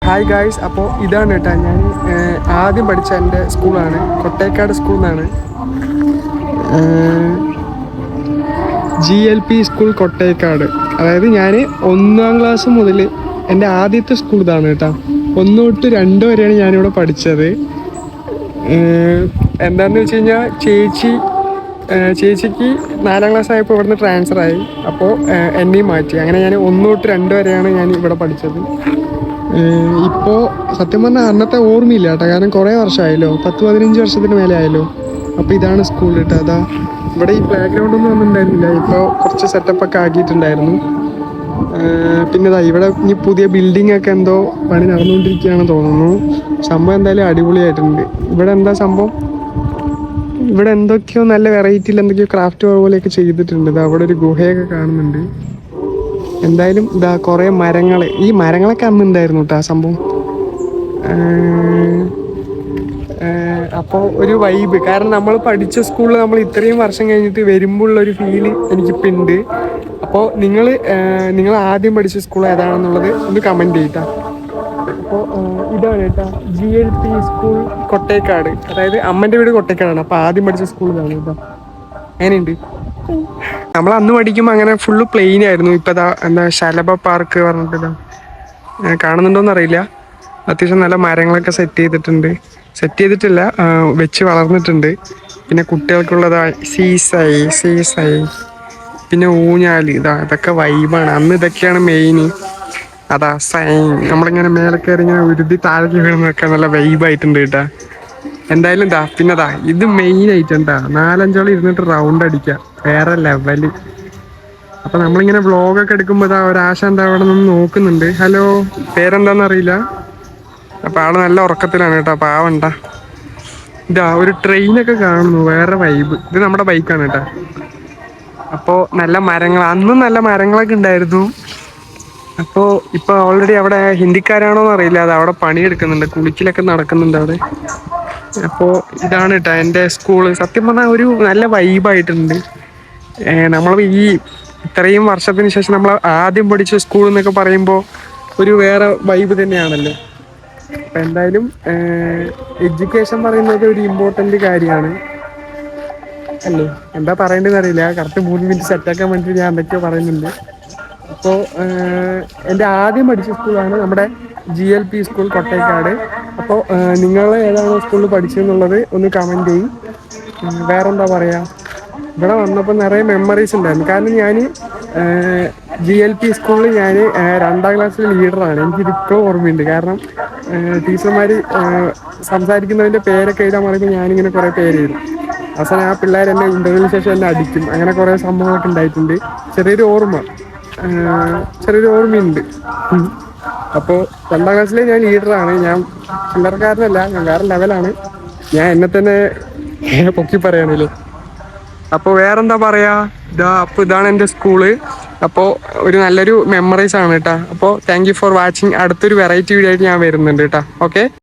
Hi guys. അപ്പോൾ ഇതാണ് കേട്ടോ ഞാൻ ആദ്യം പഠിച്ച എൻ്റെ സ്കൂളാണ് കൊട്ടേക്കാട് സ്കൂൾ എന്നാണ്. GLP school Kottekkad. അതായത് ഞാൻ 1ാം ക്ലാസ് മുതൽ എൻ്റെ ആദ്യത്തെ സ്കൂൾ ഇതാണ് കേട്ടോ. 1 തൊട്ട് 2 വരെയാണ് ഞാനിവിടെ പഠിച്ചത്. എന്താണെന്ന് വെച്ച് കഴിഞ്ഞാൽ ചേച്ചിക്ക് 4ാം ക്ലാസ് ആയപ്പോൾ ഇവിടുന്ന് ട്രാൻസ്ഫർ ആയി. അപ്പോൾ എന്നെയും മാറ്റി. അങ്ങനെ ഞാൻ 1 തൊട്ട് 2 വരെയാണ് ഞാൻ ഇവിടെ പഠിച്ചത്. ഇപ്പോൾ സത്യം പറഞ്ഞാൽ അന്നത്തെ ഓർമ്മയില്ല കേട്ടോ, കാരണം കുറേ വർഷമായല്ലോ, 10-15 വർഷത്തിന് മേലെ ആയല്ലോ. അപ്പോൾ ഇതാണ് സ്കൂൾ കേട്ടോ. അതാ ഇവിടെ ഈ പ്ലേ ഗ്രൗണ്ടൊന്നും വന്നിട്ടുണ്ടായിരുന്നില്ല, ഇപ്പോൾ കുറച്ച് സെറ്റപ്പൊക്കെ ആക്കിയിട്ടുണ്ടായിരുന്നു. പിന്നെ ഇതാ ഇവിടെ ഇനി പുതിയ ബിൽഡിംഗ് ഒക്കെ എന്തോ പണി നടന്നുകൊണ്ടിരിക്കുകയാണെന്ന് തോന്നുന്നു. സംഭവം എന്തായാലും അടിപൊളിയായിട്ടുണ്ട്. ഇവിടെ എന്താ സംഭവം, ഇവിടെ എന്തൊക്കെയോ നല്ല വെറൈറ്റിയിൽ എന്തൊക്കെയോ ക്രാഫ്റ്റ് പോലെയൊക്കെ ചെയ്തിട്ടുണ്ട്. ഇത് അവിടെ ഒരു ഗുഹയൊക്കെ കാണുന്നുണ്ട്. എന്തായാലും ഇതാ കുറേ മരങ്ങൾ, ഈ മരങ്ങളൊക്കെ അന്ന് ഉണ്ടായിരുന്നു കേട്ടോ ആ സംഭവം. അപ്പോൾ ഒരു വൈബ്, കാരണം നമ്മൾ പഠിച്ച സ്കൂളിൽ നമ്മൾ ഇത്രയും വർഷം കഴിഞ്ഞിട്ട് വരുമ്പോഴുള്ളൊരു ഫീല് എനിക്കിപ്പോൾ ഉണ്ട്. അപ്പോൾ നിങ്ങൾ ആദ്യം പഠിച്ച സ്കൂൾ ഏതാണെന്നുള്ളത് ഒന്ന് കമൻറ്റ് ചെയ്യട്ടോ. അപ്പോൾ ഇതാണ് കേട്ടോ GLP സ്കൂൾ കൊട്ടേക്കാട്, അതായത് അമ്മൻ്റെ വീട് കൊട്ടേക്കാടാണ്. അപ്പോൾ ആദ്യം പഠിച്ച സ്കൂൾ ഇതാണ് കേട്ടോ. അങ്ങനെയുണ്ട്. നമ്മൾ അന്ന് പഠിക്കുമ്പോൾ അങ്ങനെ ഫുള്ള് പ്ലെയിൻ ആയിരുന്നു. ഇപ്പം എന്താ ശലഭ പാർക്ക് പറഞ്ഞിട്ട് കാണുന്നുണ്ടോയെന്ന് അറിയില്ല. അത്യാവശ്യം നല്ല മരങ്ങളൊക്കെ സെറ്റ് ചെയ്തിട്ടില്ല, വെച്ച് വളർന്നിട്ടുണ്ട്. പിന്നെ കുട്ടികൾക്കുള്ളതാ സീസൈ, പിന്നെ ഊഞ്ഞാൽ, ഇതൊക്കെ വൈബാണ്. അന്ന് ഇതൊക്കെയാണ് മെയിൻ. അതാ നമ്മളിങ്ങനെ മേലെ കയറി ഇങ്ങനെ ഉരുതി താഴേക്ക് വീഴുന്നതൊക്കെ നല്ല വൈബായിട്ടുണ്ട് കേട്ടാ. എന്തായാലും പിന്നെതാ ഇത് മെയിൻ ആയിട്ടുണ്ടാ 4-5 ഇരുന്നിട്ട് റൗണ്ട് അടിക്കുക, വേറെ ലെവല്. അപ്പൊ നമ്മളിങ്ങനെ വ്ളോഗൊക്കെ എടുക്കുമ്പോൾ ഒരാശ അവിടെ നിന്ന് നോക്കുന്നുണ്ട്. ഹലോ, പേരെന്താന്ന് അറിയില്ല. അപ്പൊ ആള് നല്ല ഉറക്കത്തിലാണ് കേട്ടോ, പാവണ്ട. ഒരു ട്രെയിനൊക്കെ കാണുന്നു, വേറെ വൈബ്. ഇത് നമ്മുടെ ബൈക്കാണ് കേട്ടോ. അപ്പോൾ നല്ല മരങ്ങൾ, അന്നും നല്ല മരങ്ങളൊക്കെ ഉണ്ടായിരുന്നു. അപ്പോൾ ഇപ്പൊ ഓൾറെഡി അവിടെ ഹിന്ദിക്കാരാണോന്ന് അറിയില്ല, അത് അവിടെ പണിയെടുക്കുന്നുണ്ട്, കുളിക്കലൊക്കെ നടക്കുന്നുണ്ട് അവിടെ. അപ്പോൾ ഇതാണ് കേട്ടോ എൻ്റെ സ്കൂള്. സത്യം പറഞ്ഞാൽ ഒരു നല്ല വൈബായിട്ടുണ്ട്. നമ്മൾ ഈ ഇത്രയും വർഷത്തിന് ശേഷം നമ്മൾ ആദ്യം പഠിച്ച സ്കൂൾ എന്നൊക്കെ പറയുമ്പോൾ ഒരു വേറെ വൈബ് തന്നെയാണല്ലോ. അപ്പം എന്തായാലും എഡ്യൂക്കേഷൻ പറയുന്നത് ഒരു ഇമ്പോർട്ടൻ്റ് കാര്യമാണ് അല്ലേ. എന്താ പറയേണ്ടതെന്ന് അറിയില്ല, കറക്റ്റ് 3 മിനിറ്റ് സെറ്റാക്കാൻ വേണ്ടിയിട്ട് ഞാൻ എന്തൊക്കെയോ പറയുന്നുണ്ട്. അപ്പോൾ എൻ്റെ ആദ്യം പഠിച്ച സ്കൂളാണ് നമ്മുടെ GLP സ്കൂൾ കൊട്ടേക്കാട്. അപ്പോൾ നിങ്ങൾ ഏതാണ് സ്കൂളിൽ പഠിച്ചതെന്നുള്ളത് ഒന്ന് കമൻറ്റ് ചെയ്യും. വേറെന്താ പറയുക, ഇവിടെ വന്നപ്പോൾ നിറയെ മെമ്മറീസ് ഉണ്ടായിരുന്നു. കാരണം ഞാൻ GLP സ്കൂളിൽ ഞാൻ 2ാം ക്ലാസ്സിലെ ലീഡറാണ്. എനിക്കിതിപ്പോൾ ഓർമ്മയുണ്ട്. കാരണം ടീച്ചർമാർ സംസാരിക്കുന്നതിൻ്റെ പേരൊക്കെ എഴുതാൻ പറയുമ്പോൾ ഞാനിങ്ങനെ കുറേ പേര് എഴുതും. അവസാനം ആ പിള്ളേർ എന്നെ ഇൻ്റർവ്യൂവിന് ശേഷം എന്നെ അടിക്കും. അങ്ങനെ കുറേ സംഭവങ്ങളൊക്കെ ഉണ്ടായിട്ടുണ്ട്. ചെറിയൊരു ഓർമ്മയുണ്ട്. അപ്പോൾ 2ാം ക്ലാസ്സിലെ ഞാൻ ലീഡറാണ്. ഞാൻ ചില്ലറക്കാരനല്ല, ഞാൻ വേറെ ലെവലാണ്. ഞാൻ എന്നെ തന്നെ പൊക്കി പറയാനല്ലോ. അപ്പോൾ വേറെന്താ പറയാ, അപ്പോൾ ഇതാണ് എൻ്റെ സ്കൂള്. അപ്പോൾ ഒരു നല്ലൊരു മെമ്മറീസ് ആണ് കേട്ടോ. അപ്പോൾ താങ്ക് യു ഫോർ വാച്ചിങ്. അടുത്തൊരു വെറൈറ്റി വീഡിയോ ആയിട്ട് ഞാൻ വരുന്നുണ്ട് കേട്ടോ. ഓക്കെ.